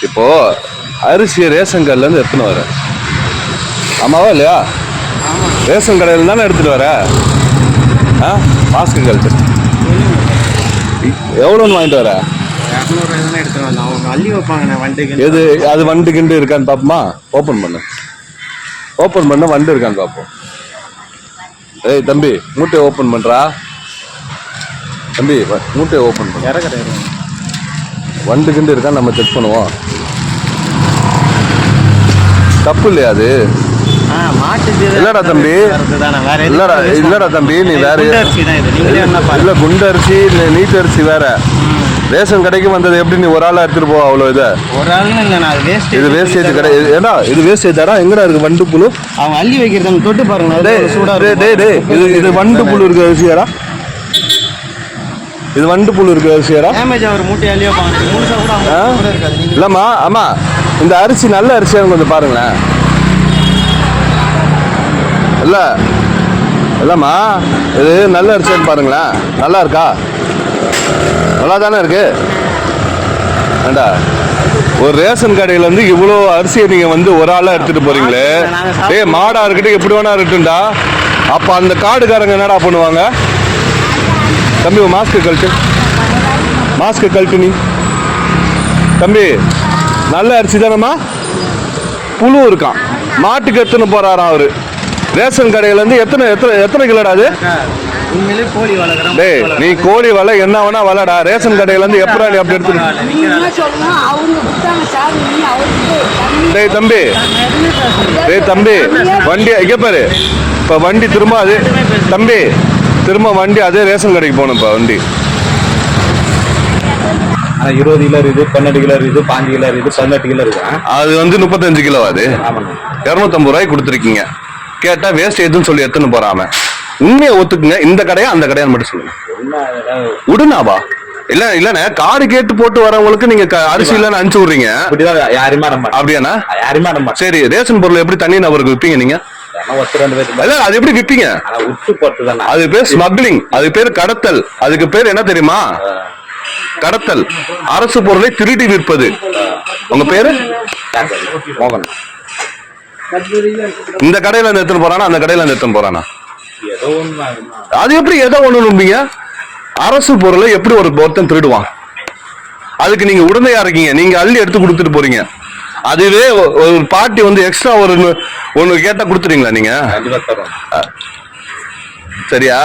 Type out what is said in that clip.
இப்போ அரிசி ரேஷன் கடையில இருந்து எடுத்துன்னு வர, ஆமாவா இல்லையா? ரேஷன் கடையில தானே எடுத்துட்டு வர. மாஸ்க்கு கழட்டு. எவ்வளோன்னு வாங்கிட்டு வர? எது அது வண்டு கிண்டு இருக்கான்னு பாப்போமா? ஓப்பன் பண்ணு, ஓப்பன் பண்ண வண்டு இருக்கான்னு பாப்போம். ஏய் தம்பி, மூட்டையை ஓப்பன் பண்றா தம்பி, மூட்டையை ஓப்பன் பண்ண. வண்டு கிண்டு இருக்கான்னு நம்ம செக் பண்ணுவோம். தப்பு இல்லையா அது? இல்லடா தம்பி, இல்லடா தம்பி, நீ வேற இல்ல, குண்டு அரிசி நீட் அரிசி வேற. ரேஷன் கடைக்கு வந்தது எப்படி நீ ஒரு ஆளா எடுத்துட்டு போ? அவ்வளவு இது வேஸ்டேஜ் கடை. ஏடா இது வேஸ்டேஜ் தாடா. எங்கடா இருக்கு வண்டு புழு? அவங்க அள்ளி வைக்கிறது தொட்டு பாருங்க. இது வண்டு புழு இருக்கு அரிசியாடா. இது வண்டு புழு இருக்கு அரிசியாடா. இல்லம்மா, ஆமா இந்த அரிசி நல்ல அரிசியான்னு கொஞ்சம் பாருங்களேன். இல்ல இல்லம்மா, இது நல்ல அரிசியான்னு பாருங்களேன். நல்லா இருக்கா? நல்லா தானே இருக்கு. ஏண்டா ஒரு ரேஷன் கடையில இருந்து இவ்வளோ அரிசியை நீங்க வந்து ஒரு ஆளா எடுத்துட்டு போறீங்களே. மாடா இருக்கட்டும், எப்படி வேணா இருக்கட்டும்டா. அப்ப அந்த காடுகாரங்க என்னடா பண்ணுவாங்க? தம்பி மாஸ்க்கு கழட்டு, மாஸ்க்கு கழட்டு. நீ தம்பி நல்ல அரிசி தானம்மா? புழு இருக்கான். மாட்டுக்கு எத்தனை போறாராம் அவரு. ரேஷன் கடையில இருந்து எத்தனை கிலோடா அது? டேய் நீ கோழி வலை என்ன வேணா வலைடா. ரேஷன் கடையில இருந்து எப்படா நீ அப்படி எடுத்து? டேய் தம்பி, டேய் தம்பி, வண்டி இங்க பாரு. இப்ப வண்டி திரும்ப அது தம்பி, திரும்ப வண்டி அதே ரேஷன் கடைக்கு போகணும். இப்ப வண்டி 20 கிலோ இருக்குது, 12 கிலோ இருக்குது, 5 கிலோ இருக்குது, 18 கிலோ இருக்கு. அது வந்து 35 கிலோ. அது 250 ரூபாய்க்கு கொடுத்துருக்கீங்க. கேட்டா வேஸ்ட் எதுன்னு சொல்லி எடுத்துன்னு போறாம. உண்மையை ஒத்துக்குங்க. இந்த கடையா அந்த கடையான்னு மட்டும் சொல்லுங்க. உடனாவா? இல்ல இல்லண்ணே, காடு கேட்டு போட்டு வரவங்களுக்கு நீங்க அரிசி இல்லன்னு அனுப்பிச்சு விடுறீங்க. அப்படியாண்ணா? சரி, ரேஷன் பொருள் எப்படி தனி நபருக்கு விற்பீங்க நீங்க? அது எப்படி விற்பீங்க? அது பேர் ஸ்மக்லிங், அது பேர் கடத்தல். அதுக்கு பேர் என்ன தெரியுமா? கடத்தல். அரசு பொருளை திருடி விற்பது. உங்க பேரு மோகன். இந்த கடையில இருந்து எடுத்துன்னு போறானா அந்த கடையில இருந்து எடுத்துன்னு போறானா? அது எப்படி ஏதோ ஒண்ணு நம்பீங்க? அரசு பொருளை எப்படி ஒருத்தன் திருடுவான்? அதுக்கு நீங்க உடனடியா இருக்கீங்க. நீங்க அள்ளி எடுத்து கொடுத்துட்டு போறீங்க. அதுவே ஒரு பாட்டி வந்து எக்ஸ்ட்ரா ஒன்னு கேட்டா கொடுத்துறீங்களா நீங்க? சரியா?